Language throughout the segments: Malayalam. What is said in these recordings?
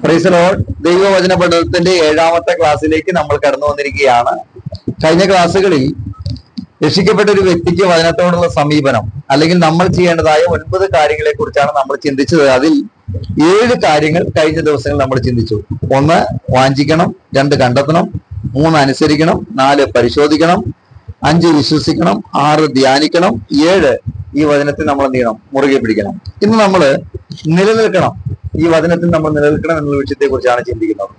Praise the Lord. ദൈവവചന പഠനത്തിന്റെ 7ാമത്തെ ക്ലാസ്സിലേക്ക് നമ്മൾ കടന്നു വന്നിരിക്കുകയാണ്. കഴിഞ്ഞ ക്ലാസ്സുകളിൽ രക്ഷിക്കപ്പെട്ട ഒരു വ്യക്തിക്ക് വചനത്തോടുള്ള സമീപനം അല്ലെങ്കിൽ നമ്മൾ ചെയ്യേണ്ടതായ 9 കാര്യങ്ങളെ കുറിച്ചാണ് നമ്മൾ ചിന്തിച്ചത്. അതിൽ 7 കാര്യങ്ങൾ കഴിഞ്ഞ ദിവസങ്ങൾ നമ്മൾ ചിന്തിച്ചു. 1 വാഞ്ചിക്കണം, 2 കണ്ടെത്തണം, 3 അനുസരിക്കണം, 4 പരിശോധിക്കണം, 5 വിശ്വസിക്കണം, 6 ധ്യാനിക്കണം, 7 ഈ വചനത്തിൽ നമ്മൾ എന്ത് ചെയ്യണം? മുറുകെ പിടിക്കണം. ഇന്ന് നമ്മൾ നിലനിൽക്കണം, ഈ വചനത്തിൽ നമ്മൾ നിലനിൽക്കണം എന്നുള്ള വിഷയത്തെ കുറിച്ചാണ് ചിന്തിക്കുന്നത്.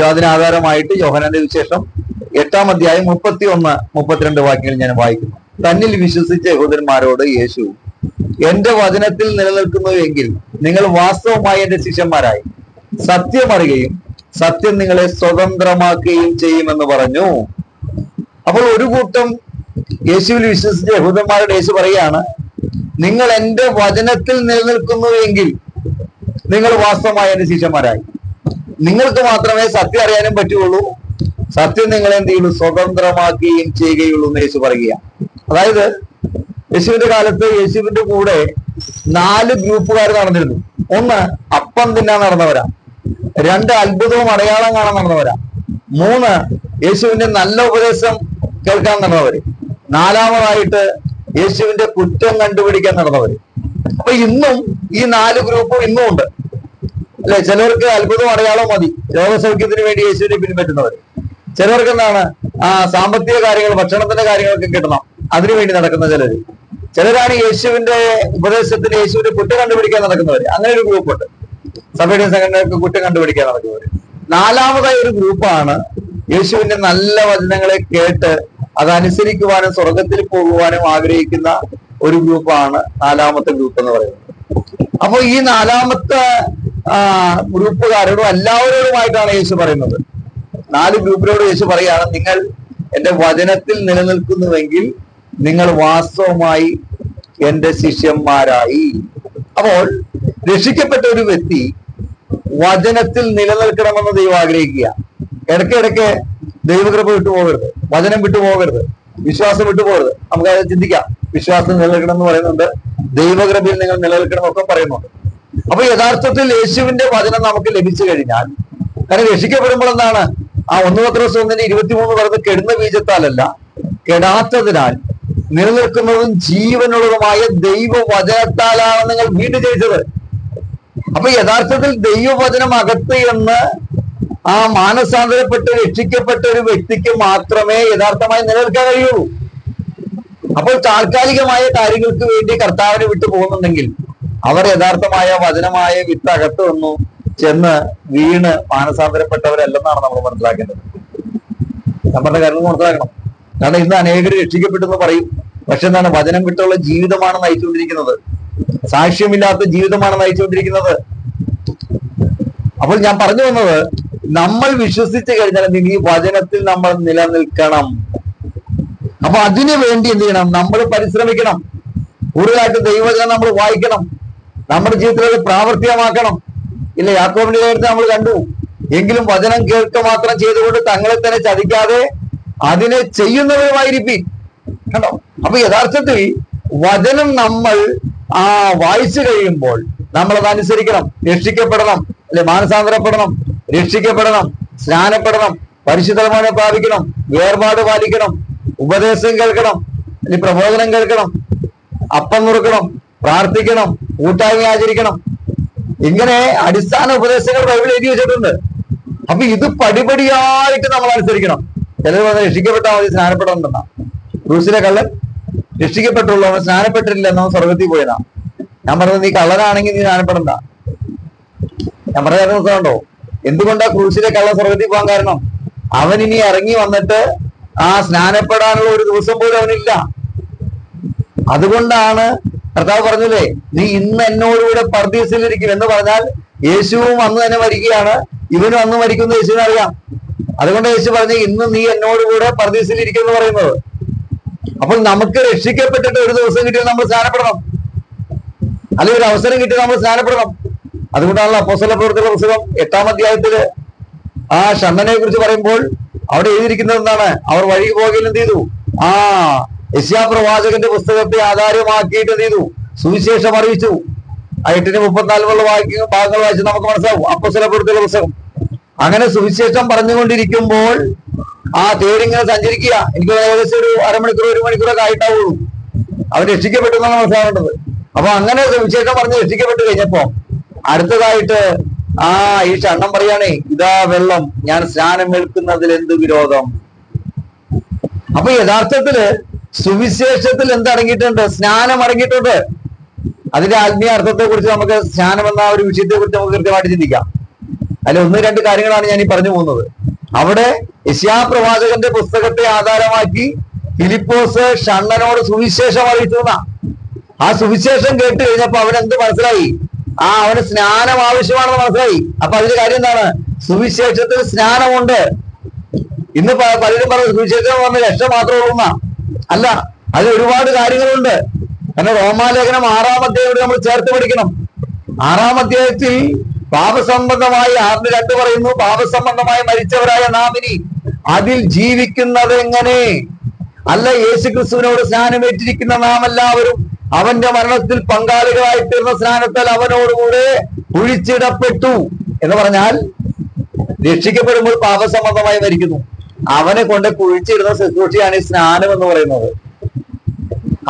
അതിനാധാരമായിട്ട് യോഹന്നാന്റെ വിശേഷം 8-ാം അധ്യായം 31-32 വാക്യങ്ങൾ ഞാൻ വായിക്കുന്നു. തന്നിൽ വിശ്വസിച്ച യഹൂദന്മാരോട് യേശു, എന്റെ വചനത്തിൽ നിലനിൽക്കുന്നു എങ്കിൽ നിങ്ങൾ വാസ്തവമായി എന്റെ ശിഷ്യന്മാരായി സത്യം അറിയുകയും സത്യം നിങ്ങളെ സ്വതന്ത്രമാക്കുകയും ചെയ്യുമെന്ന് പറഞ്ഞു. അപ്പോൾ ഒരു കൂട്ടം യേശുവിൽ വിശ്വസിച്ച യഹൂദന്മാരോട് യേശു പറയുകയാണ്, നിങ്ങൾ എന്റെ വചനത്തിൽ നിലനിൽക്കുന്നു എങ്കിൽ നിങ്ങൾ വാസ്തവമായ എന്റെ ശിഷ്യന്മാരായി. നിങ്ങൾക്ക് മാത്രമേ സത്യം അറിയാനും പറ്റുള്ളൂ, സത്യം നിങ്ങളെ എന്ത് ചെയ്യുള്ളൂ? സ്വതന്ത്രമാക്കുകയും ചെയ്യുകയുള്ളൂ എന്ന് യേശു പറയുക. അതായത് യേശുവിന്റെ കാലത്ത് യേശുവിന്റെ കൂടെ 4 ഗ്രൂപ്പുകാർ നടന്നിരുന്നു. 1 അപ്പം തിന്നാൻ നടന്നവരാ, 2 അത്ഭുതവും അടയാളം കാണാൻ നടന്നവരാ, 3 യേശുവിന്റെ നല്ല ഉപദേശം കേൾക്കാൻ നടന്നവര്, 4ാമതായിട്ട് യേശുവിന്റെ കുറ്റം കണ്ടുപിടിക്കാൻ നടന്നവര്. അപ്പൊ ഇന്നും ഈ 4 ഗ്രൂപ്പും ഇന്നും ഉണ്ട് അല്ലെ. ചിലർക്ക് അത്ഭുതവും അടയാളവും മതി, രോഗസൗഖ്യത്തിന് വേണ്ടി യേശുവിനെ പിൻപറ്റുന്നവര്. ചിലർക്ക് എന്താണ് സാമ്പത്തിക കാര്യങ്ങൾ, ഭക്ഷണത്തിന്റെ കാര്യങ്ങളൊക്കെ കിട്ടണം, അതിനുവേണ്ടി നടക്കുന്ന ചിലര്. ചിലരാണ് യേശുവിന്റെ ഉപദേശത്തിന്, യേശുവിന്റെ കുറ്റം കണ്ടുപിടിക്കാൻ നടക്കുന്നവര്. അങ്ങനെ ഒരു ഗ്രൂപ്പുണ്ട്. സഭയുടെ സംഘടനകൾക്ക് കുറ്റം കണ്ടുപിടിക്കാൻ നടക്കുന്നവര്. 4ാമതായ ഒരു ഗ്രൂപ്പാണ് യേശുവിന്റെ നല്ല വചനങ്ങളെ കേട്ട് അതനുസരിക്കുവാനും സ്വർഗത്തിൽ പോകുവാനും ആഗ്രഹിക്കുന്ന ഒരു ഗ്രൂപ്പാണ് 4ാമത്തെ ഗ്രൂപ്പ് എന്ന് പറയുന്നത്. അപ്പൊ ഈ 4ാമത്തെ ഗ്രൂപ്പുകാരോടും എല്ലാവരോടുമായിട്ടാണ് യേശു പറയുന്നത്. 4 ഗ്രൂപ്പിനോട് യേശു പറയാണ്, നിങ്ങൾ എന്റെ വചനത്തിൽ നിലനിൽക്കുന്നുവെങ്കിൽ നിങ്ങൾ വാസ്തവമായി എന്റെ ശിഷ്യന്മാരായി. അപ്പോൾ രക്ഷിക്കപ്പെട്ട ഒരു വ്യക്തി വചനത്തിൽ നിലനിൽക്കണമെന്ന് ദൈവം ആഗ്രഹിക്കുക. ഇടയ്ക്കിടയ്ക്ക് ദൈവകൃപ വിട്ടുപോകരുത്, വചനം വിട്ടുപോകരുത്, വിശ്വാസം വിട്ടുപോകരുത്. നമുക്കത് ചിന്തിക്കാം. വിശ്വാസം നിലനിൽക്കണം എന്ന് പറയുന്നുണ്ട്, ദൈവകൃപയിൽ നിങ്ങൾ നിലനിൽക്കണം എന്നൊക്കെ പറയുന്നുണ്ട്. അപ്പൊ യഥാർത്ഥത്തിൽ യേശുവിന്റെ വചനം നമുക്ക് ലഭിച്ചു കഴിഞ്ഞാൽ, കാരണം രക്ഷിക്കപ്പെടുമ്പോൾ എന്താണ്? 1 പത്രോസ് 1:23 പറയുന്നത്, കെടുന്ന ബീജത്താലല്ല കെടാത്തതിനാൽ നിലനിൽക്കുന്നതും ജീവനുള്ളതുമായ ദൈവവചനത്താലാണ് നിങ്ങൾ വീണ്ടും ജയിച്ചത്. അപ്പൊ യഥാർത്ഥത്തിൽ ദൈവവചനം അകത്ത് എന്ന് മാനസാന്തരപ്പെട്ട് രക്ഷിക്കപ്പെട്ട ഒരു വ്യക്തിക്ക് മാത്രമേ യഥാർത്ഥമായി നിലനിൽക്കാൻ കഴിയുള്ളൂ. അപ്പോൾ താൽക്കാലികമായ കാര്യങ്ങൾക്ക് വേണ്ടി കർത്താവിനെ വിട്ടു പോകുന്നുണ്ടെങ്കിൽ അവർ യഥാർത്ഥമായ വചനമായ വിത്ത് അകത്ത് വന്നു ചെന്ന് വീണ് മാനസാന്തരപ്പെട്ടവരല്ലെന്നാണ് നമ്മൾ മനസ്സിലാക്കേണ്ടത്. നമ്മുടെ കാര്യങ്ങൾ മനസ്സിലാക്കണം. കാരണം ഇന്ന് അനേകർ രക്ഷിക്കപ്പെട്ടെന്ന് പറയും, പക്ഷെ എന്താണ്? വചനം വിട്ടുള്ള ജീവിതമാണ് നയിച്ചുകൊണ്ടിരിക്കുന്നത്, സാക്ഷ്യമില്ലാത്ത ജീവിതമാണ് നയിച്ചുകൊണ്ടിരിക്കുന്നത്. അപ്പോൾ ഞാൻ പറഞ്ഞു വന്നത്, നമ്മൾ വിശ്വസിച്ച് കഴിഞ്ഞാൽ ഈ വചനത്തിൽ നമ്മൾ നിലനിൽക്കണം. അപ്പൊ അതിനു വേണ്ടി എന്ത് ചെയ്യണം? നമ്മൾ പരിശ്രമിക്കണം. കൂടുതലായിട്ട് ദൈവവചനം നമ്മൾ വായിക്കണം, നമ്മുടെ ജീവിതത്തിൽ അത് പ്രാവർത്തികമാക്കണം. ഇല്ല, യാക്കോബിന്റെ കാര്യത്തിൽ നമ്മൾ കണ്ടു, എങ്കിലും വചനം കേൾക്കുക മാത്രം ചെയ്തുകൊണ്ട് തങ്ങളെ തന്നെ ചതിക്കാതെ അതിനെ ചെയ്യുന്നവരുമായിരിക്കും. കണ്ടോ? അപ്പൊ യഥാർത്ഥത്തിൽ വചനം നമ്മൾ വായിച്ചു കഴിയുമ്പോൾ നമ്മൾ അത് അനുസരിക്കണം. രക്ഷിക്കപ്പെടണം, അല്ലെ? മാനസാന്തരപ്പെടണം, രക്ഷിക്കപ്പെടണം, സ്നാനപ്പെടണം, പരിശുദ്ധമാനെ പ്രാപിക്കണം, വേർപാട് പാലിക്കണം, ഉപദേശം കേൾക്കണം, അല്ലെങ്കിൽ പ്രബോധനം കേൾക്കണം, അപ്പം നുറുക്കണം, പ്രാർത്ഥിക്കണം, കൂട്ടായ്മ ആചരിക്കണം. ഇങ്ങനെ അടിസ്ഥാന ഉപദേശങ്ങൾ ബൈബിൾ എഴുതി വെച്ചിട്ടുണ്ട്. അപ്പൊ ഇത് പടിപടിയായിട്ട് നമ്മൾ അനുസരിക്കണം. ചിലർ പറഞ്ഞ രക്ഷിക്കപ്പെട്ടാൽ മതി, സ്നാനപ്പെടണമെന്നാ. ക്രൂസിലെ കള്ളൻ രക്ഷിക്കപ്പെട്ടുള്ളൂ, അവൻ സ്നാനപ്പെട്ടിട്ടില്ല എന്നവൻ സ്വർഗത്തിൽ പോയതാ. ഞാൻ പറഞ്ഞത്, നീ കള്ളനാണെങ്കിൽ നീ സ്നാനപ്പെടണ്ട. ഞാൻ പറഞ്ഞ മനസ്സിലുണ്ടോ? എന്തുകൊണ്ടാ ക്രൂസിലെ കള്ളൻ സ്വർഗത്തിൽ പോകാൻ കാരണം? അവൻ ഇനി ഇറങ്ങി വന്നിട്ട് സ്നാനപ്പെടാനുള്ള ഒരു ദിവസം പോലും അവനില്ല. അതുകൊണ്ടാണ് കർത്താവ് പറഞ്ഞില്ലേ, നീ ഇന്ന് എന്നോടുകൂടെ പർദീസിലിരിക്കും എന്ന് പറഞ്ഞാൽ യേശുവും അന്ന് തന്നെ മരിക്കുകയാണ്, ഇവനും അന്ന് മരിക്കുന്ന യേശുവിനെ അറിയാം. അതുകൊണ്ട് യേശു പറഞ്ഞു, ഇന്ന് നീ എന്നോടുകൂടെ പർദീസിലിരിക്കും എന്ന് പറയുന്നത്. അപ്പോൾ നമുക്ക് രക്ഷിക്കപ്പെട്ടിട്ട് ഒരു ദിവസം കിട്ടിയാൽ നമ്മൾ സ്നാനപ്പെടണം, അല്ലെങ്കിൽ ഒരു അവസരം കിട്ടിയാൽ നമ്മൾ സ്നാനപ്പെടണം. അതുകൊണ്ടാണല്ലോ അപ്പോസ്തല പ്രവൃത്തികളുടെ പുസ്തകം 8-ാം അധ്യായത്തില് ഷണ്ഡനെ കുറിച്ച് പറയുമ്പോൾ അവിടെ എഴുതിയിരിക്കുന്നത് എന്താണ്? അവർ വഴി പോകയിൽ എന്ത് ചെയ്തു? യെശയ്യാ പ്രവാചകന്റെ പുസ്തകത്തെ ആധാരമാക്കിയിട്ട് എന്ത് ചെയ്തു? സുവിശേഷം അറിയിച്ചു. ആ 8-34 ഭാഗങ്ങൾ വായിച്ച് നമുക്ക് മനസ്സിലാവും. അപ്പോസ്തലപ്രവൃത്തികളുടെ പുസ്തകം. അങ്ങനെ സുവിശേഷം പറഞ്ഞുകൊണ്ടിരിക്കുമ്പോൾ ആ തേരിങ്ങനെ സഞ്ചരിക്കുക. എനിക്ക് ഏകദേശം ഒരു അരമണിക്കൂർ 1 മണിക്കൂറൊക്കെ ആയിട്ടാവുള്ളൂ. അവർ രക്ഷിക്കപ്പെട്ടു എന്നാണ് മനസ്സിലാവേണ്ടത്. അപ്പൊ അങ്ങനെ സുവിശേഷം പറഞ്ഞ് രക്ഷിക്കപ്പെട്ട് കഴിഞ്ഞപ്പോ അടുത്തതായിട്ട് ഈ ഷണ്ണം പറയാണേ, ഇതാ വെള്ളം, ഞാൻ സ്നാനം ഏൽക്കുന്നതിൽ എന്ത് വിരോധം. അപ്പൊ യഥാർത്ഥത്തില് സുവിശേഷത്തിൽ എന്തടങ്ങിയിട്ടുണ്ട്? സ്നാനം അടങ്ങിയിട്ടുണ്ട്. അതിന്റെ ആത്മീയ അർത്ഥത്തെ കുറിച്ച് നമുക്ക് സ്നാനം എന്ന ഒരു വിഷയത്തെ കുറിച്ച് നമുക്ക് കൃത്യമായിട്ട് ചിന്തിക്കാം. അതിൽ 1-2 കാര്യങ്ങളാണ് ഞാൻ ഈ പറഞ്ഞു പോകുന്നത്. അവിടെ യെശയ്യാ പ്രവാചകന്റെ പുസ്തകത്തെ ആധാരമാക്കി ഫിലിപ്പോസ് ഷണ്ണനോട് സുവിശേഷം അറിയിച്ചു. ആ സുവിശേഷം കേട്ട് കഴിഞ്ഞപ്പോ അവനെന്ത് മനസ്സിലായി? അവന് സ്നാനം ആവശ്യമാണെന്ന് മനസ്സിലായി. അപ്പൊ അതിന്റെ കാര്യം എന്താണ്? സുവിശേഷത്തിൽ സ്നാനമുണ്ട്. ഇന്ന് പലരും പറഞ്ഞു സുവിശേഷം പറഞ്ഞ രക്ഷ മാത്രമേ ഉള്ളൂ. അല്ല, അതിൽ ഒരുപാട് കാര്യങ്ങളുണ്ട്. കാരണം റോമാലേഖനം 6-ാം അധ്യായം നമ്മൾ ചേർത്ത് പഠിക്കണം. 6-ാം അധ്യായത്തിൽ പാപസംബന്ധമായി 6:2 പറയുന്നു, പാപസംബന്ധമായി മരിച്ചവരായ നാം ഇനി അതിൽ ജീവിക്കുന്നത് എങ്ങനെ? അല്ല, യേശു ക്രിസ്തുവിനോട് സ്നാനമേറ്റിരിക്കുന്ന നാം എല്ലാവരും അവന്റെ മരണത്തിൽ പങ്കാളികളായി തീർന്ന സ്നാനത്താൽ അവനോടുകൂടെ കുഴിച്ചിടപ്പെട്ടു എന്ന് പറഞ്ഞാൽ രക്ഷിക്കപ്പെടുമ്പോൾ പാപസംബന്ധമായി മരിക്കുന്നു. അവനെ കൊണ്ട് കുഴിച്ചിടുന്ന ശുശ്രൂഷയാണ് ഈ സ്നാനം എന്ന് പറയുന്നത്.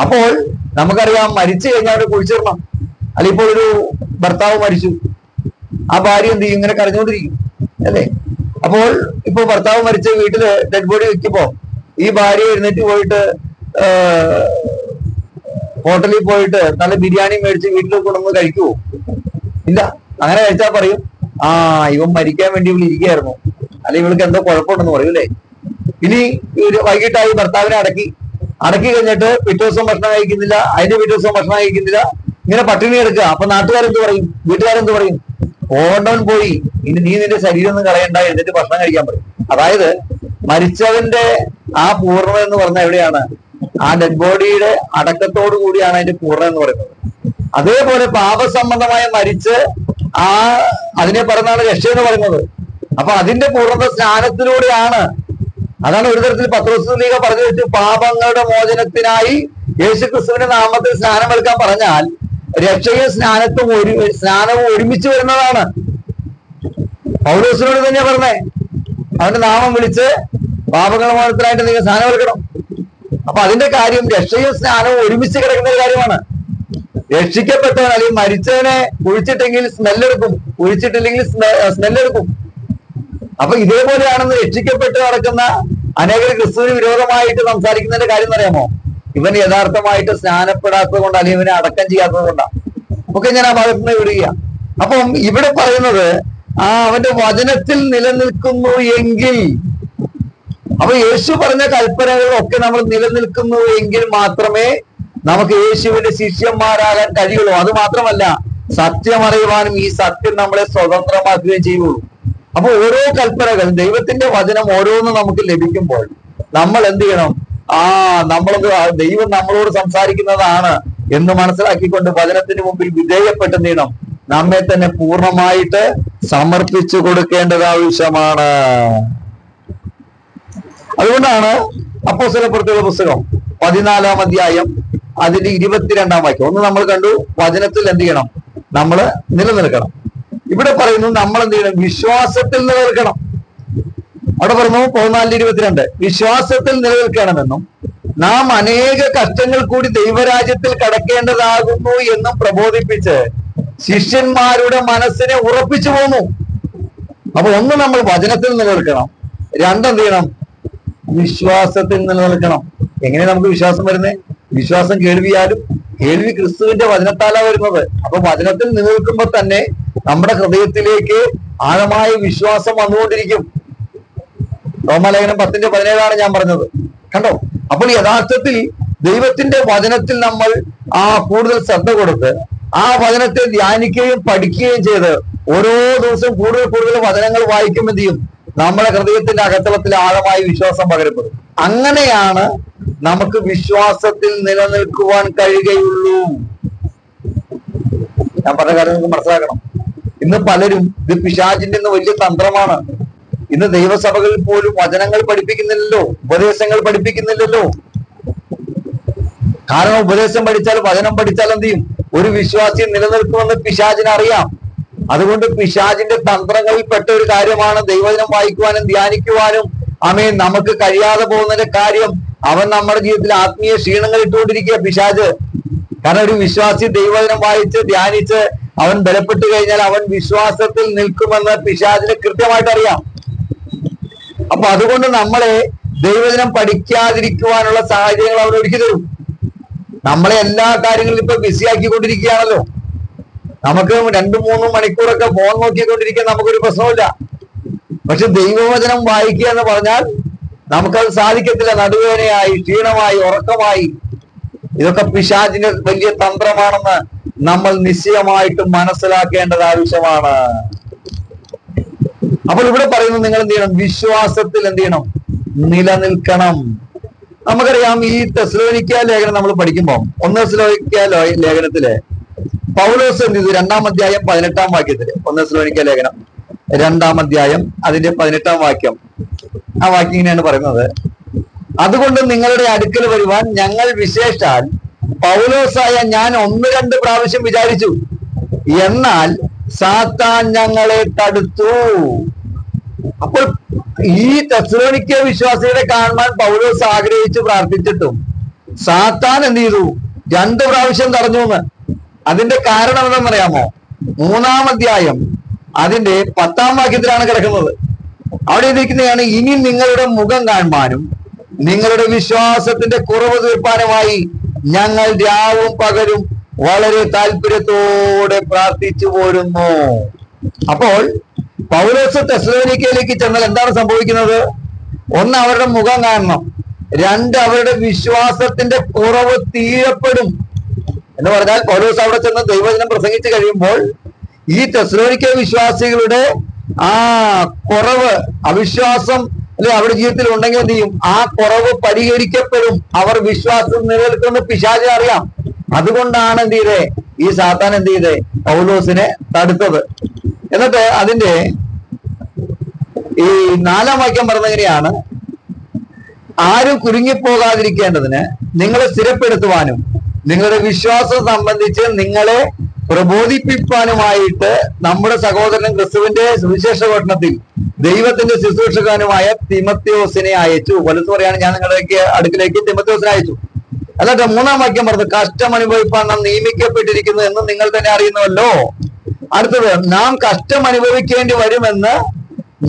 അപ്പോൾ നമുക്കറിയാം, മരിച്ചു കഴിഞ്ഞാൽ അവരെ കുഴിച്ചിടണം. അല്ല, ഇപ്പോൾ ഒരു ഭർത്താവ് മരിച്ചു, ആ ഭാര്യ എന്ത് ചെയ്യും? ഇങ്ങനെ കരഞ്ഞുകൊണ്ടിരിക്കും അല്ലേ? അപ്പോൾ ഇപ്പൊ ഭർത്താവ് മരിച്ച വീട്ടില് ഡെഡ് ബോഡി വെക്കുമ്പോ ഈ ഭാര്യ എഴുന്നേറ്റ് പോയിട്ട് ഹോട്ടലിൽ പോയിട്ട് നല്ല ബിരിയാണി മേടിച്ച് വീട്ടിൽ കൊണ്ടുവന്ന് കഴിക്കുവോ? ഇല്ല. അങ്ങനെ കഴിച്ചാൽ പറയും, ഇവൻ മരിക്കാൻ വേണ്ടി ഇവിടെ ഇരിക്കുകയായിരുന്നു, അല്ലെങ്കിൽ ഇവൾക്ക് എന്തോ കുഴപ്പമുണ്ടെന്ന് പറയും അല്ലേ? ഇനി വൈകിട്ടായി ഭർത്താവിനെ അടക്കി കഴിഞ്ഞിട്ട് പിറ്റേ ദിവസം ഭക്ഷണം കഴിക്കുന്നില്ല, അതിന്റെ പിറ്റേ ദിവസം ഭക്ഷണം കഴിക്കുന്നില്ല, ഇങ്ങനെ പട്ടിണി എടുക്കുക. അപ്പൊ നാട്ടുകാരെന്ത് പറയും? വീട്ടുകാരെന്ത് പറയും? ഓണ്ടവൻ പോയി, ഇനി നീ നിന്റെ ശരീരം ഒന്നും കളയണ്ട, എന്നിട്ട് ഭക്ഷണം കഴിക്കാൻ പറയും. അതായത് മരിച്ചവന്റെ ആ പൂർണ്ണത എന്ന് പറഞ്ഞാൽ എവിടെയാണ്? ആ ഡെഡ് ബോഡിയുടെ അടക്കത്തോടു കൂടിയാണ് അതിന്റെ പൂർണ്ണത എന്ന് പറയുന്നത്. അതേപോലെ പാപസംബന്ധമായി മരിച്ച് അതിനെ പറഞ്ഞാണ് രക്ഷ എന്ന് പറയുന്നത്. അപ്പൊ അതിന്റെ പൂർണ്ണത സ്നാനത്തിലൂടെയാണ്. അതാണ് ഒരു തരത്തിൽ പത്രോസ്ലീഹ പറഞ്ഞു വെച്ചു, പാപങ്ങളുടെ മോചനത്തിനായി യേശുക്രിസ്തുവിന്റെ നാമത്തിൽ സ്നാനം എടുക്കാൻ പറഞ്ഞാൽ രക്ഷയും സ്നാനവും ഒരുമിച്ച് വരുന്നതാണ്. പൗലോസിനോട് തന്നെ പറഞ്ഞേ, അവന്റെ നാമം വിളിച്ച് പാപങ്ങളുടെ മോചനത്തിനായിട്ട് നിങ്ങൾ സ്നാനം എടുക്കണം. അപ്പൊ അതിന്റെ കാര്യം രക്ഷയും സ്നാനവും ഒരുമിച്ച് കിടക്കുന്ന ഒരു കാര്യമാണ്. രക്ഷിക്കപ്പെട്ടവൻ അല്ലെങ്കിൽ മരിച്ചവനെ കുഴിച്ചിട്ടെങ്കിൽ സ്മെല്ലെടുക്കും, കുഴിച്ചിട്ടില്ലെങ്കിൽ സ്മെല്ലെടുക്കും. അപ്പൊ ഇതേപോലെയാണെന്ന് രക്ഷിക്കപ്പെട്ട് നടക്കുന്ന അനേകർ ക്രിസ്തുവിന് വിരോധമായിട്ട് സംസാരിക്കുന്നതിന്റെ കാര്യം അറിയാമോ? ഇവൻ യഥാർത്ഥമായിട്ട് സ്നാനപ്പെടാത്തത് കൊണ്ട്, അല്ലെങ്കിൽ ഇവനെ അടക്കം ചെയ്യാത്തത് കൊണ്ടാണ്. ഒക്കെ ഞാൻ ആ ഭാഗത്ത് നിന്ന് വിടുക. അപ്പം ഇവിടെ പറയുന്നത് അവന്റെ വചനത്തിൽ നിലനിൽക്കുന്നു എങ്കിൽ, അപ്പൊ യേശു പറഞ്ഞ കൽപ്പനകളൊക്കെ നമ്മൾ നിലനിൽക്കുന്നു എങ്കിൽ മാത്രമേ നമുക്ക് യേശുവിന്റെ ശിഷ്യന്മാരാകാൻ കഴിയുള്ളൂ. അത് മാത്രമല്ല, സത്യം അറിയുവാനും ഈ സത്യം നമ്മളെ സ്വതന്ത്രമാക്കുകയും ചെയ്യുള്ളൂ. അപ്പൊ ഓരോ കൽപ്പനകൾ, ദൈവത്തിന്റെ വചനം ഓരോന്നും നമുക്ക് ലഭിക്കുമ്പോൾ നമ്മൾ എന്ത് ചെയ്യണം? ദൈവം നമ്മളോട് സംസാരിക്കുന്നതാണ് എന്ന് മനസ്സിലാക്കിക്കൊണ്ട് വചനത്തിന് മുമ്പിൽ വിധേയപ്പെട്ട് എന്ത് ചെയ്യണം? നമ്മെ തന്നെ പൂർണ്ണമായിട്ട് സമർപ്പിച്ചു കൊടുക്കേണ്ടത് ആവശ്യമാണ്. അതുകൊണ്ടാണ് അപ്പോസ്തലപ്രവൃത്തികളുടെ പുസ്തകം 14-ാം അധ്യായം അതിന്റെ 22-ാം വാക്യം. ഒന്ന് നമ്മൾ കണ്ടു, വചനത്തിൽ എന്ത് ചെയ്യണം? നമ്മൾ നിലനിൽക്കണം. ഇവിടെ പറയുന്നു നമ്മൾ എന്ത് ചെയ്യണം? വിശ്വാസത്തിൽ നിലനിൽക്കണം. അവിടെ പറഞ്ഞു 14:22, വിശ്വാസത്തിൽ നിലനിൽക്കണമെന്നും നാം അനേക കഷ്ടങ്ങൾ കൂടി ദൈവരാജ്യത്തിൽ കടക്കേണ്ടതാകുന്നു എന്നും പ്രബോധിപ്പിച്ച് ശിഷ്യന്മാരുടെ മനസ്സിനെ ഉറപ്പിച്ചു പോന്നു. അപ്പൊ ഒന്ന് നമ്മൾ വചനത്തിൽ നിലനിൽക്കണം, രണ്ടെന്ത് ചെയ്യണം? വിശ്വാസത്തിൽ നിലനിൽക്കണം. എങ്ങനെ നമുക്ക് വിശ്വാസം വരുന്നത്? വിശ്വാസം കേൾവിയാലും, കേൾവി ക്രിസ്തുവിന്റെ വചനത്താലാണ് വരുന്നത്. അപ്പൊ വചനത്തിൽ നിലനിൽക്കുമ്പോൾ തന്നെ നമ്മുടെ ഹൃദയത്തിലേക്ക് ആഴമായ വിശ്വാസം വന്നുകൊണ്ടിരിക്കും. റോമാലേഖനം 10:17 ഞാൻ പറഞ്ഞത്. കണ്ടോ? അപ്പോൾ യഥാർത്ഥത്തിൽ ദൈവത്തിന്റെ വചനത്തിൽ നമ്മൾ കൂടുതൽ ശ്രദ്ധ കൊടുത്ത് ആ വചനത്തെ ധ്യാനിക്കുകയും പഠിക്കുകയും ചെയ്ത് ഓരോ ദിവസവും കൂടുതൽ വചനങ്ങൾ വായിക്കുമ്പോൾ എന്ത് ചെയ്യും? നമ്മുടെ ഹൃദയത്തിന്റെ അകത്തളത്തിൽ ആഴമായ വിശ്വാസം പകരപ്പെടും. അങ്ങനെയാണ് നമുക്ക് വിശ്വാസത്തിൽ നിലനിൽക്കുവാൻ കഴിയുകയുള്ളൂ. ഞാൻ പറഞ്ഞ കാര്യം നമുക്ക് മനസ്സിലാക്കണം. ഇന്ന് പലരും ഇത് പിശാചിന്റെ വലിയ തന്ത്രമാണ്. ഇന്ന് ദൈവസഭകളിൽ പോലും വചനങ്ങൾ പഠിപ്പിക്കുന്നില്ലല്ലോ, ഉപദേശങ്ങൾ പഠിപ്പിക്കുന്നില്ലല്ലോ. കാരണം ഉപദേശം പഠിച്ചാൽ, വചനം പഠിച്ചാൽ എന്ത് ചെയ്യും? ഒരു വിശ്വാസി നിലനിൽക്കുമെന്ന് പിശാചിന് അറിയാം. അതുകൊണ്ട് പിശാചിന്റെ തന്ത്രങ്ങളിൽ പെട്ട ഒരു കാര്യമാണ് ദൈവവചനം വായിക്കുവാനും ധ്യാനിക്കുവാനും നമുക്ക് കഴിയാതെ പോകുന്നതിന്റെ കാര്യം. അവൻ നമ്മുടെ ജീവിതത്തിൽ ആത്മീയ ക്ഷീണങ്ങൾ ഇട്ടുകൊണ്ടിരിക്കുക പിശാച്. കാരണം ഒരു വിശ്വാസി ദൈവവചനം വായിച്ച് ധ്യാനിച്ച് അവൻ ബലപ്പെട്ടു കഴിഞ്ഞാൽ അവൻ വിശ്വാസത്തിൽ നിൽക്കുമെന്ന് പിശാചിന് കൃത്യമായിട്ട് അറിയാം. അപ്പൊ അതുകൊണ്ട് നമ്മളെ ദൈവവചനം പഠിക്കാതിരിക്കുവാനുള്ള സാഹചര്യങ്ങൾ അവൻ ഒരുക്കി തരും. നമ്മളെ എല്ലാ കാര്യങ്ങളിലും ഇപ്പൊ ബിസിയാക്കിക്കൊണ്ടിരിക്കുകയാണല്ലോ. നമുക്ക് 2-3 മണിക്കൂറൊക്കെ ഫോൺ നോക്കിക്കൊണ്ടിരിക്കാൻ നമുക്കൊരു പ്രശ്നമില്ല. പക്ഷെ ദൈവവചനം വായിക്കുക എന്ന് പറഞ്ഞാൽ നമുക്കത് സാധിക്കത്തില്ല. നടുവേദനയായി, ക്ഷീണമായി, ഉറക്കമായി. ഇതൊക്കെ പിശാചിന്റെ വലിയ തന്ത്രമാണെന്ന് നമ്മൾ നിശ്ചയമായിട്ടും മനസ്സിലാക്കേണ്ടത് ആവശ്യമാണ്. അപ്പോൾ ഇവിടെ പറയുന്നത് നിങ്ങൾ എന്ത് ചെയ്യണം? വിശ്വാസത്തിൽ എന്ത് ചെയ്യണം? നിലനിൽക്കണം. നമുക്കറിയാം ഈ തെസ്സലോനിക്ക ലേഖനം നമ്മൾ പഠിക്കുമ്പോൾ 1 തെസ്സലോനിക്ക ലേഖനത്തില് പൗലോസ് എന്ത് ചെയ്തു? 2-ാം അധ്യായം 18-ാം വാക്യത്തില് 1 തെസ്സലോനിക്ക ലേഖനം 2-ാം അധ്യായം അതിന്റെ 18-ാം വാക്യം. ആ വാക്യം ഇങ്ങനെയാണ് പറയുന്നത്: അതുകൊണ്ട് നിങ്ങളുടെ അടുക്കൽ വരുവാൻ ഞങ്ങൾ വിശേഷാൽ പൗലോസായ ഞാൻ 1-2 പ്രാവശ്യം വിചാരിച്ചു, എന്നാൽ സാത്താൻ ഞങ്ങളെ തടുത്തു. അപ്പോൾ ഈ തെസ്സലോനിക്ക വിശ്വാസികളെ കാണുവാൻ പൗലോസ് ആഗ്രഹിച്ചു പ്രാർത്ഥിച്ചിട്ടും സാത്താൻ എന്ത് ചെയ്തു? 2 പ്രാവശ്യം തടഞ്ഞു എന്ന്. അതിന്റെ കാരണം എന്താണെന്നറിയാമോ? 3-ാം അധ്യായം അതിന്റെ 10-ാം വാക്യത്തിലാണ് കിടക്കുന്നത്. അവിടെ ഇരിക്കുന്നതാണ്: ഇനി നിങ്ങളുടെ മുഖം കാണുവാനും നിങ്ങളുടെ വിശ്വാസത്തിന്റെ കുറവ് തീർപ്പാനുമായി ഞങ്ങൾ രാവും പകലും വളരെ താല്പര്യത്തോടെ പ്രാർത്ഥിച്ചു പോരുന്നു. അപ്പോൾ പൗലോസ് തെസ്സലോനിക്കയിലേക്ക് ചെന്നാൽ എന്താണ് സംഭവിക്കുന്നത്? 1, അവരുടെ മുഖം കാണണം. 2, അവരുടെ വിശ്വാസത്തിന്റെ കുറവ് തീരപ്പെടും. എന്ന് പറഞ്ഞാൽ പൗലോസ് അവിടെ ചെന്ന് ദൈവവചനം പ്രസംഗിച്ചു കഴിയുമ്പോൾ ഈ തെസ്സലോനിക്ക വിശ്വാസികളുടെ ആ കുറവ്, അവിശ്വാസം അവരുടെ ജീവിതത്തിൽ ഉണ്ടെങ്കിൽ എന്ത് ചെയ്യും? ആ കുറവ് പരിഹരിക്കപ്പെടും. അവർ വിശ്വാസം നിലനിൽക്കുന്ന പിശാചിനെ അറിയാം. അതുകൊണ്ടാണ് എന്ത് ചെയ്തേ? ഈ സാത്താൻ എന്ത് ചെയ്തേ? പൗലോസിനെ തടുത്തത്. എന്നിട്ട് അതിന്റെ ഈ 4-ാം വാക്യം പറഞ്ഞെങ്ങനെയാണ്? ആരും കുരുങ്ങിപ്പോകാതിരിക്കേണ്ടതിന് നിങ്ങളെ സ്ഥിരപ്പെടുത്തുവാനും നിങ്ങളുടെ വിശ്വാസം സംബന്ധിച്ച് നിങ്ങളെ പ്രബോധിപ്പിക്കാനുമായിട്ട് നമ്മുടെ സഹോദരൻ ക്രിസ്തുവിന്റെ സുവിശേഷ ഘട്ടനത്തിൽ ദൈവത്തിന്റെ ശുശ്രൂഷകനുമായ തിമത്യോസിനെ അയച്ചു. വലുത്ത് പറയാണ്, ഞാൻ നിങ്ങളുടെ അടുക്കിലേക്ക് തിമത്യോസിനെ അയച്ചു. എന്നിട്ട് 3-ാം വാക്യം പറഞ്ഞു: കഷ്ടം അനുഭവിപ്പാൻ നാം നിയമിക്കപ്പെട്ടിരിക്കുന്നു എന്ന് നിങ്ങൾ തന്നെ അറിയുന്നുവല്ലോ. അടുത്തത്: നാം കഷ്ടം അനുഭവിക്കേണ്ടി വരുമെന്ന്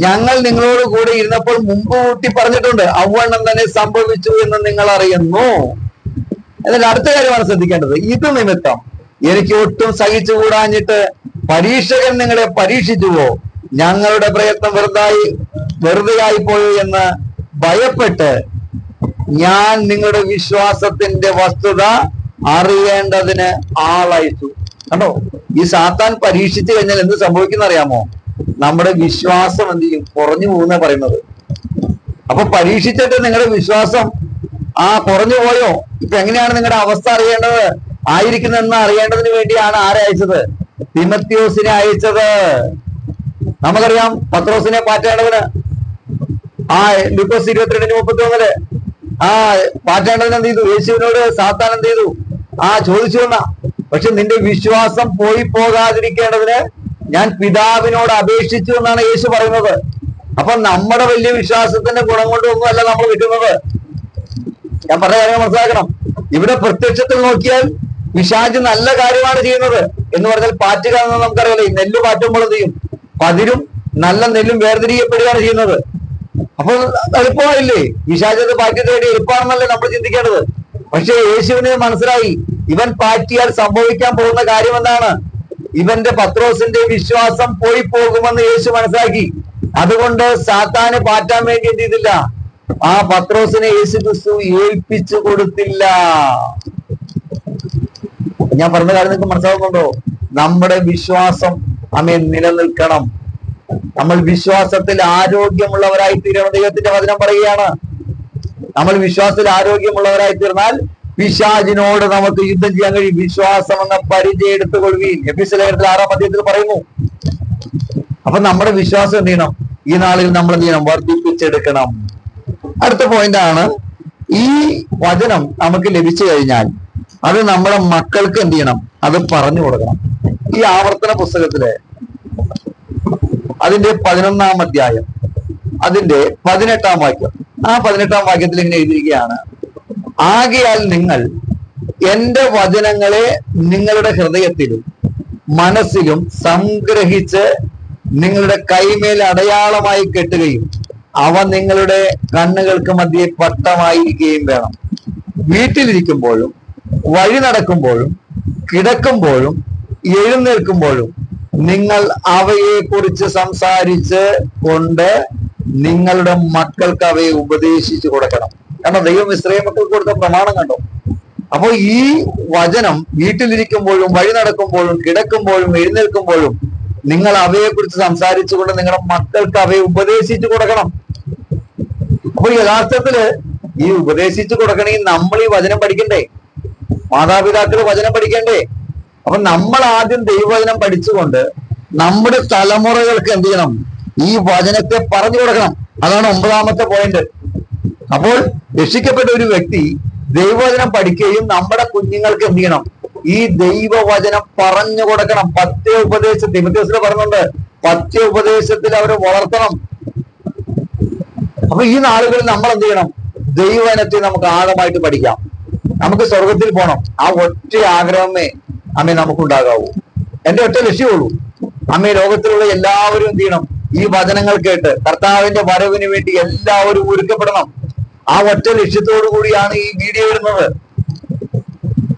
ഞങ്ങൾ നിങ്ങളോട് കൂടെ ഇരുന്നപ്പോൾ മുമ്പ് കൂട്ടി പറഞ്ഞിട്ടുണ്ട്, അവണ്ണം തന്നെ സംഭവിച്ചു എന്ന് നിങ്ങൾ അറിയുന്നു. എന്നിട്ട് അടുത്ത കാര്യമാണ് ശ്രദ്ധിക്കേണ്ടത്: ഇത് നിമിത്തം എനിക്ക് ഒട്ടും സഹിച്ചുകൂടാഞ്ഞിട്ട് പരീക്ഷകൻ നിങ്ങളെ പരീക്ഷിച്ചുവോ, ഞങ്ങളുടെ പ്രയത്നം വെറുതെയായി പോയോ എന്ന് ഭയപ്പെട്ട് ഞാൻ നിങ്ങളുടെ വിശ്വാസത്തിന്റെ വസ്തുത അറിയേണ്ടതിന് ആളയച്ചു. കണ്ടോ? ഈ സാത്താൻ പരീക്ഷിച്ചു കഴിഞ്ഞാൽ എന്ത് സംഭവിക്കുന്ന അറിയാമോ? നമ്മുടെ വിശ്വാസം എന്ത് ചെയ്യും? കുറഞ്ഞു പോകുന്ന പറയുന്നത്. അപ്പൊ പരീക്ഷിച്ചിട്ട് നിങ്ങളുടെ വിശ്വാസം കുറഞ്ഞു പോയോ? ഇപ്പൊ എങ്ങനെയാണ് നിങ്ങളുടെ അവസ്ഥ ആയിരിക്കുന്നതെന്ന് അറിയേണ്ടതിന് വേണ്ടിയാണ് ആരെ അയച്ചത്? തിമത്യോസിനെ അയച്ചത്. നമുക്കറിയാം പത്രോസിനെ പാറ്റേണ്ടതിന് ലൂക്കോസ് 22:31 പാറ്റേണ്ടതിന് എന്ത് ചെയ്തു? യേശുവിനോട് സാത്താൻ എന്ത് ചെയ്തു? ചോദിച്ചു എന്നാ. പക്ഷെ നിന്റെ വിശ്വാസം പോകാതിരിക്കേണ്ടതിന് ഞാൻ പിതാവിനോട് അപേക്ഷിച്ചു എന്നാണ് യേശു പറയുന്നത്. അപ്പൊ നമ്മുടെ വലിയ വിശ്വാസത്തിന്റെ ഗുണം കൊണ്ടൊന്നും അല്ല നമ്മൾ കിട്ടുന്നത്. ഞാൻ പറഞ്ഞ കാര്യങ്ങൾ മനസ്സിലാക്കണം. ഇവിടെ പ്രത്യക്ഷത്തിൽ നോക്കിയാൽ പിശാച് നല്ല കാര്യമാണ് ചെയ്യുന്നത്. എന്ന് പറഞ്ഞാൽ പാറ്റുക എന്ന് നമുക്കറിയാലോ. ഈ നെല്ല് പാറ്റുമ്പോൾ എന്ത് ചെയ്യും? പതിരും നല്ല നെല്ലും വേർതിരിക്കപ്പെടുകയാണ് ചെയ്യുന്നത്. അപ്പൊ എളുപ്പമായില്ലേ? പിശാചത് പാറ്റിട്ട് വേണ്ടി എളുപ്പമാണെന്നല്ലേ നമ്മൾ ചിന്തിക്കേണ്ടത്. പക്ഷെ യേശുവിനെ മനസ്സിലായി, ഇവൻ പാറ്റിയാൽ സംഭവിക്കാൻ പോകുന്ന കാര്യം എന്താണ്? ഇവന്റെ പത്രോസിന്റെ വിശ്വാസം പോകുമെന്ന് യേശു മനസ്സിലാക്കി. അതുകൊണ്ട് സാത്താന് പാറ്റാൻ വേണ്ടി എന്ത് ചെയ്തില്ല? പത്രോസിനെ യേശു ക്രിസ്തു ഏൽപ്പിച്ചു കൊടുത്തില്ല. ഞാൻ പറഞ്ഞ കാര്യം നിങ്ങൾക്ക് മനസ്സിലാവുന്നുണ്ടോ? നമ്മുടെ വിശ്വാസം നിലനിൽക്കണം. നമ്മൾ വിശ്വാസത്തിൽ ആരോഗ്യമുള്ളവരായി തീരണം. ദൈവത്തിന്റെ വചനം പറയുകയാണ്, നമ്മൾ വിശ്വാസത്തിൽ ആരോഗ്യമുള്ളവരായി തീർന്നാൽ പിശാചിനോട് നമുക്ക് യുദ്ധം ചെയ്യാൻ കഴിയും. വിശ്വാസം എന്ന പരിചയം എടുത്തുകൊള്ളുകയും എഫെസ്യ ലേഖനത്തിൽ 6-ാം അധ്യായത്തിൽ പറയുന്നു. അപ്പൊ നമ്മുടെ വിശ്വാസം എന്ത് ചെയ്യണം? ഈ നാളിൽ നമ്മൾ എന്ത് ചെയ്യണം? വർദ്ധിപ്പിച്ചെടുക്കണം. അടുത്ത പോയിന്റ് ആണ്, ഈ വചനം നമുക്ക് ലഭിച്ചു കഴിഞ്ഞാൽ അത് നമ്മുടെ മക്കൾക്ക് എന്ത് ചെയ്യണം? അത് പറഞ്ഞു കൊടുക്കണം. ഈ ആവർത്തന പുസ്തകത്തിലെ അതിന്റെ 11-ാം അധ്യായം അതിന്റെ 18-ാം വാക്യം, ആ 18-ാം വാക്യത്തിൽ ഇങ്ങനെ എഴുതിയിരിക്കുകയാണ്: ആകയാൽ നിങ്ങൾ എന്റെ വചനങ്ങളെ നിങ്ങളുടെ ഹൃദയത്തിലും മനസ്സിലും സംഗ്രഹിച്ച് നിങ്ങളുടെ കൈമേൽ അടയാളമായി കെട്ടുകയും അവ നിങ്ങളുടെ കണ്ണുകൾക്ക് മധ്യേ പട്ടമായിരിക്കുകയും വേണം. വീട്ടിലിരിക്കുമ്പോഴും വഴി നടക്കുമ്പോഴും കിടക്കുമ്പോഴും എഴുന്നേൽക്കുമ്പോഴും നിങ്ങൾ അവയെ കുറിച്ച് സംസാരിച്ച് കൊണ്ട് നിങ്ങളുടെ മക്കൾക്ക് അവയെ ഉപദേശിച്ചു കൊടുക്കണം. കാരണം ദൈവം ഇസ്രായേൽ മക്കൾക്ക് കൊടുത്ത പ്രമാണം കണ്ടോ? അപ്പോൾ ഈ വചനം വീട്ടിലിരിക്കുമ്പോഴും വഴി നടക്കുമ്പോഴും കിടക്കുമ്പോഴും എഴുന്നേൽക്കുമ്പോഴും നിങ്ങൾ അവയെ കുറിച്ച് സംസാരിച്ചുകൊണ്ട് നിങ്ങളുടെ മക്കൾക്ക് അവയെ ഉപദേശിച്ചു കൊടുക്കണം. അപ്പോൾ യഥാർത്ഥത്തില് ഈ ഉപദേശിച്ചു കൊടുക്കണമെങ്കിൽ നമ്മൾ ഈ വചനം പഠിക്കണ്ടേ? മാതാപിതാക്കൾ വചനം പഠിക്കണ്ടേ? അപ്പൊ നമ്മൾ ആദ്യം ദൈവവചനം പഠിച്ചുകൊണ്ട് നമ്മുടെ തലമുറകൾക്ക് എന്ത് ചെയ്യണം? ഈ വചനത്തെ പറഞ്ഞു കൊടുക്കണം. അതാണ് 9-ാമത്തെ പോയിന്റ്. അപ്പോൾ രക്ഷിക്കപ്പെട്ട ഒരു വ്യക്തി ദൈവവചനം പഠിക്കുകയും നമ്മുടെ കുഞ്ഞുങ്ങൾക്ക് എന്ത് ചെയ്യണം? ഈ ദൈവവചനം പറഞ്ഞു കൊടുക്കണം. പഥ്യ ഉപദേശത്തിൽ തിമോഥെയോസിന് പറഞ്ഞുണ്ട്, പഥ്യ ഉപദേശത്തിൽ അവരെ വളർത്തണം. അപ്പൊ ഈ നാളുകളിൽ നമ്മൾ എന്ത് ചെയ്യണം? ദൈവവചനത്തെ നമുക്ക് ആഴമായിട്ട് പഠിക്കാം. നമുക്ക് സ്വർഗത്തിൽ പോകണം. ആ ഒറ്റ ആഗ്രഹമേ അമ്മേ നമുക്കുണ്ടാകാവൂ. എന്റെ ഒറ്റ ലക്ഷ്യമുള്ളൂ. അമ്മേ ലോകത്തിലുള്ള എല്ലാവരും എന്ത് ചെയ്യണം? ഈ വചനങ്ങൾ കേട്ട് കർത്താവിന്റെ വരവിന് വേണ്ടി എല്ലാവരും ഒരുക്കപ്പെടണം. ആ ഒറ്റ ലക്ഷ്യത്തോടു കൂടിയാണ് ഈ വീഡിയോ ഇടുന്നത്.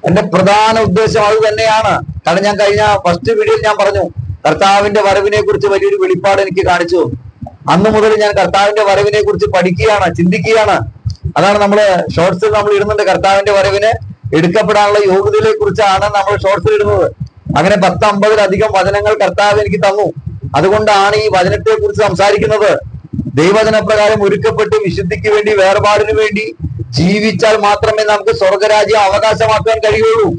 എന്റെ പ്രധാന ഉദ്ദേശം അത് തന്നെയാണ്. കാരണം ഞാൻ കഴിഞ്ഞ ഫസ്റ്റ് വീഡിയോയിൽ ഞാൻ പറഞ്ഞു, കർത്താവിന്റെ വരവിനെ കുറിച്ച് വലിയൊരു വെളിപ്പാട് എനിക്ക് കാണിച്ചു. അന്ന് മുതൽ ഞാൻ കർത്താവിന്റെ വരവിനെ കുറിച്ച് പഠിക്കുകയാണ്, ചിന്തിക്കുകയാണ്. അതാണ് നമ്മള് ഷോർട്സിൽ നമ്മൾ ഇടുന്നുണ്ട്. കർത്താവിന്റെ വരവിന് എടുക്കപ്പെടാനുള്ള യോഗ്യതയെ കുറിച്ചാണ് നമ്മൾ ഷോർട്സിൽ ഇടുന്നത്. അങ്ങനെ 10-50-ലധികം വചനങ്ങൾ കർത്താവ് എനിക്ക് തന്നു. അതുകൊണ്ടാണ് ഈ വചനത്തെ കുറിച്ച് സംസാരിക്കുന്നത്. ദൈവവചന പ്രകാരം ഒരുക്കപ്പെട്ട് വിശുദ്ധിക്ക് വേണ്ടി വേർപാടിന് വേണ്ടി ജീവിച്ചാൽ മാത്രമേ നമുക്ക് സ്വർഗരാജ്യം അവകാശമാക്കാൻ കഴിയുള്ളൂ.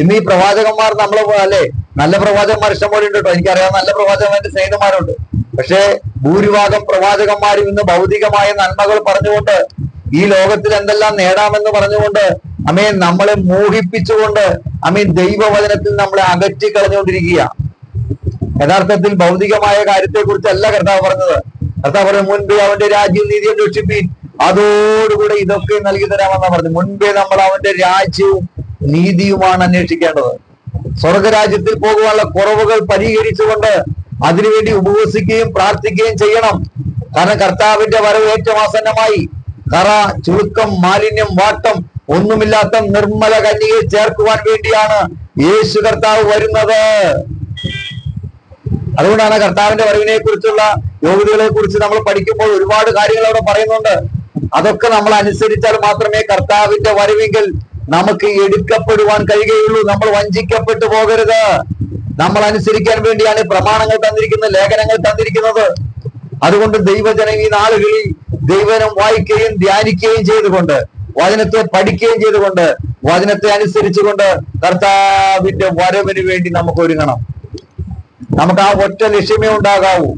ഇന്ന് ഈ പ്രവാചകന്മാർ നമ്മളെ അല്ലെ, നല്ല പ്രവാചകന്മാർ ഇഷ്ടംപോലെ ഉണ്ട് കേട്ടോ. എനിക്കറിയാവുന്ന നല്ല പ്രവാചകന്മാരുടെ സ്നേഹിതന്മാരുണ്ട്. പക്ഷേ ഭൂരിഭാഗം പ്രവാചകന്മാരും ഇന്ന് ഭൗതികമായ നന്മകൾ പറഞ്ഞുകൊണ്ട് ഈ ലോകത്തിൽ എന്തെല്ലാം നേടാമെന്ന് പറഞ്ഞുകൊണ്ട് നമ്മളെ മോഹിപ്പിച്ചുകൊണ്ട് ദൈവവചനത്തിൽ നമ്മളെ അകറ്റി കളഞ്ഞുകൊണ്ടിരിക്കുക. യഥാർത്ഥത്തിൽ ഭൗതികമായ കാര്യത്തെ കുറിച്ചല്ല കർത്താവ് പറഞ്ഞത്. കർത്താവ് പറഞ്ഞു, മുൻപേ അവന്റെ രാജ്യം നീതി അന്വേഷിപ്പീൻ, അതോടുകൂടെ ഇതൊക്കെ നൽകി തരാമെന്നാണ് പറഞ്ഞു. മുൻപേ നമ്മൾ അവന്റെ രാജ്യവും നീതിയുമാണ് അന്വേഷിക്കേണ്ടത്. സ്വർഗരാജ്യത്തിൽ പോകുവാനുള്ള കുറവുകൾ പരിഹരിച്ചുകൊണ്ട് അതിനുവേണ്ടി ഉപവസിക്കുകയും പ്രാർത്ഥിക്കുകയും ചെയ്യണം. കാരണം കർത്താവിന്റെ വരവ് ഏറ്റവും ആസന്നമായി. കറ, ചുരുക്കം, മാലിന്യം, വാട്ടം ഒന്നുമില്ലാത്ത നിർമ്മല കന്യകയെ ചേർക്കുവാൻ വേണ്ടിയാണ് യേശു കർത്താവ് വരുന്നത്. അതുകൊണ്ടാണ് കർത്താവിന്റെ വരവിനെ കുറിച്ചുള്ള യോഗ്യതകളെ കുറിച്ച് നമ്മൾ പഠിക്കുമ്പോൾ ഒരുപാട് കാര്യങ്ങൾ അവിടെ പറയുന്നുണ്ട്. അതൊക്കെ നമ്മൾ അനുസരിച്ചാൽ മാത്രമേ കർത്താവിന്റെ വരവെങ്കിൽ നമുക്ക് എടുക്കപ്പെടുവാൻ കഴിയുകയുള്ളൂ. നമ്മൾ വഞ്ചിക്കപ്പെട്ടു പോകരുത്. നമ്മൾ അനുസരിക്കാൻ വേണ്ടിയാണ് പ്രമാണങ്ങൾ തന്നിരിക്കുന്നത്, ലേഖനങ്ങൾ തന്നിരിക്കുന്നത്. അതുകൊണ്ട് ദൈവജനം ഈ നാളുകളിൽ ദൈവനം വായിക്കുകയും ധ്യാനിക്കുകയും ചെയ്തുകൊണ്ട്, വചനത്തെ പഠിക്കുകയും ചെയ്തുകൊണ്ട്, വചനത്തെ അനുസരിച്ചുകൊണ്ട് കർത്താവിന്റെ വരവിന് വേണ്ടി നമുക്ക് ഒരുങ്ങണം. നമുക്ക് ആ ഒറ്റ ലക്ഷ്യമേ ഉണ്ടാകാവൂ.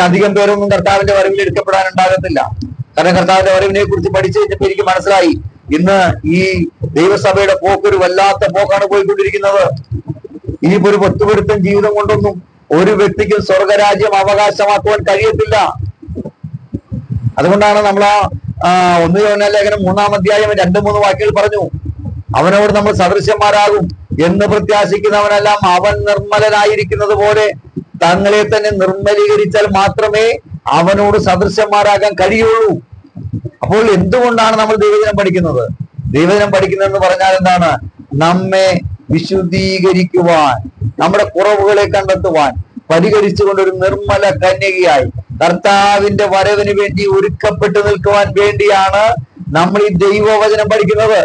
അധികം പേരൊന്നും കർത്താവിന്റെ വരവിൽ എടുക്കപ്പെടാനുണ്ടാകത്തില്ല. കാരണം കർത്താവിന്റെ വരവിനെ കുറിച്ച് പഠിച്ചു കഴിഞ്ഞപ്പോൾ എനിക്ക് മനസ്സിലായി, ഇന്ന് ഈ ദൈവസഭയുടെ പോക്കൊരു വല്ലാത്ത പോക്കാണ് പോയിക്കൊണ്ടിരിക്കുന്നത്. ഇനിയിപ്പോ ഒരു ഒത്തുപൊരുത്തം ജീവിതം കൊണ്ടൊന്നും ഒരു വ്യക്തിക്കും സ്വർഗരാജ്യം അവകാശമാക്കുവാൻ കഴിയത്തില്ല. അതുകൊണ്ടാണ് നമ്മൾ 1 യോഹന്നാൻ ലേഖനം 3-ാം അധ്യായം 2-3 വാക്യങ്ങൾ പറഞ്ഞു, അവനോട് നമ്മൾ സദൃശ്യന്മാരാകും എന്ന് പ്രത്യാശിക്കുന്നവനെല്ലാം അവൻ നിർമ്മലനായിരിക്കുന്നത് പോലെ തങ്ങളെ തന്നെ നിർമ്മലീകരിച്ചാൽ മാത്രമേ അവനോട് സദൃശ്യന്മാരാകാൻ കഴിയുള്ളൂ. അപ്പോൾ എന്തുകൊണ്ടാണ് നമ്മൾ ദൈവജനം പഠിക്കുന്നത്? ദൈവജനം പഠിക്കുന്നതെന്ന് പറഞ്ഞാൽ എന്താണ്? നമ്മെ വിശുദ്ധീകരിക്കുവാൻ, നമ്മുടെ കുറവുകളെ കണ്ടെത്തുവാൻ, പരിഹരിച്ചുകൊണ്ട് ഒരു നിർമ്മല കന്യകയായി കർത്താവിന്റെ വരവിന് വേണ്ടി ഒരുക്കപ്പെട്ടു നിൽക്കുവാൻ വേണ്ടിയാണ് നമ്മൾ ഈ ദൈവവചനം പഠിക്കുന്നത്.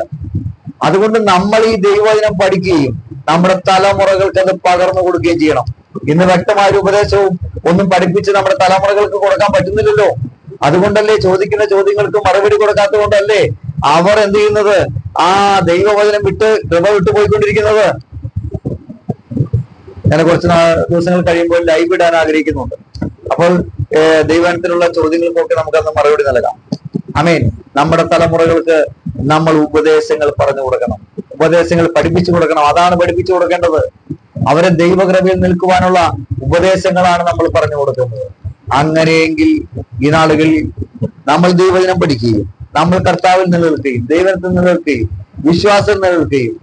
അതുകൊണ്ട് നമ്മൾ ഈ ദൈവവചനം പഠിക്കുകയും നമ്മുടെ തലമുറകൾക്ക് അത് പകർന്നു കൊടുക്കുകയും ചെയ്യണം. ഇന്ന് വ്യക്തമായ ഒരു ഉപദേശവും ഒന്നും പഠിപ്പിച്ച് നമ്മുടെ തലമുറകൾക്ക് കൊടുക്കാൻ പറ്റുന്നില്ലല്ലോ. അതുകൊണ്ടല്ലേ ചോദിക്കുന്ന ചോദ്യങ്ങൾക്ക് മറുപടി കൊടുക്കാത്തത് കൊണ്ടല്ലേ അവർ എന്ത് ചെയ്യുന്നത്? ആ ദൈവവചനം കൃപ വിട്ടു പോയിക്കൊണ്ടിരിക്കുന്നത്. ഞാൻ കുറച്ച് ദിവസങ്ങൾ കഴിയുമ്പോൾ ലൈവ് ഇടാൻ ആഗ്രഹിക്കുന്നുണ്ട്. അപ്പോൾ ദൈവത്തിനുള്ള ചോദ്യങ്ങൾക്കൊക്കെ നമുക്കന്ന് മറുപടി നൽകാം. നമ്മുടെ തലമുറകൾക്ക് നമ്മൾ ഉപദേശങ്ങൾ പറഞ്ഞു കൊടുക്കണം, ഉപദേശങ്ങൾ പഠിപ്പിച്ചു കൊടുക്കണം. അതാണ് പഠിപ്പിച്ചു കൊടുക്കേണ്ടത്. അവരെ ദൈവകൃപയിൽ നിൽക്കുവാനുള്ള ഉപദേശങ്ങളാണ് നമ്മൾ പറഞ്ഞു കൊടുക്കുന്നത്. അങ്ങനെയെങ്കിൽ ഈ നാളുകളിൽ നമ്മൾ ദൈവവചനം പഠിക്കുകയും നമ്മൾ കർത്താവിൽ നിലനിൽക്കുകയും ദൈവത്തിൽ നിലനിൽക്കുകയും വിശ്വാസം നിലനിൽക്കുകയും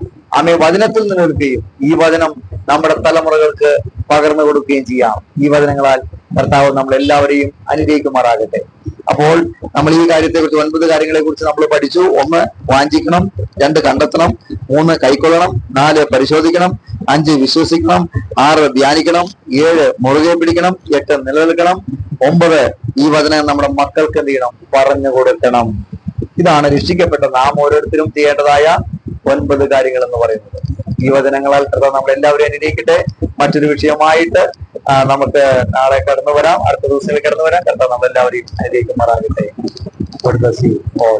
വചനത്തിൽ നിലനിൽക്കുകയും ഈ വചനം നമ്മുടെ തലമുറകൾക്ക് പകർന്നു കൊടുക്കുകയും ചെയ്യാം. ഈ വചനങ്ങളാൽ കർത്താവ് നമ്മൾ എല്ലാവരെയും അനുഗ്രഹിക്കുമാറാകട്ടെ. അപ്പോൾ നമ്മൾ ഈ കാര്യത്തെക്കുറിച്ച് 9 കാര്യങ്ങളെ കുറിച്ച് നമ്മൾ പഠിച്ചു. 1 വാഞ്ചിക്കണം, 2 കണ്ടെത്തണം, 3 കൈക്കൊള്ളണം, 4 പരിശോധിക്കണം, 5 വിശ്വസിക്കണം, 6 ധ്യാനിക്കണം, 7 മുറുകെ പിടിക്കണം, 8 നിലനിൽക്കണം, 9 ഈ വചനം നമ്മുടെ മക്കൾക്ക് എന്ത് ചെയ്യണം? പറഞ്ഞു കൊടുക്കണം. ഇതാണ് രക്ഷിക്കപ്പെട്ട നാം ഓരോരുത്തരും ചെയ്യേണ്ടതായ 9 കാര്യങ്ങൾ എന്ന് പറയുന്നത്. ഈ വചനങ്ങളാൽ കർത്താവ് നമ്മൾ എല്ലാവരെയും അനുഗ്രഹിക്കട്ടെ. മറ്റൊരു വിഷയമായിട്ട് നമുക്ക് നാളെ കടന്നു വരാം, അടുത്ത ദിവസങ്ങളിൽ കടന്നു വരാം. കർത്താവ് നമ്മളെല്ലാവരെയും അനുഗ്രഹിക്കുമാറാകട്ടെ. God bless you all.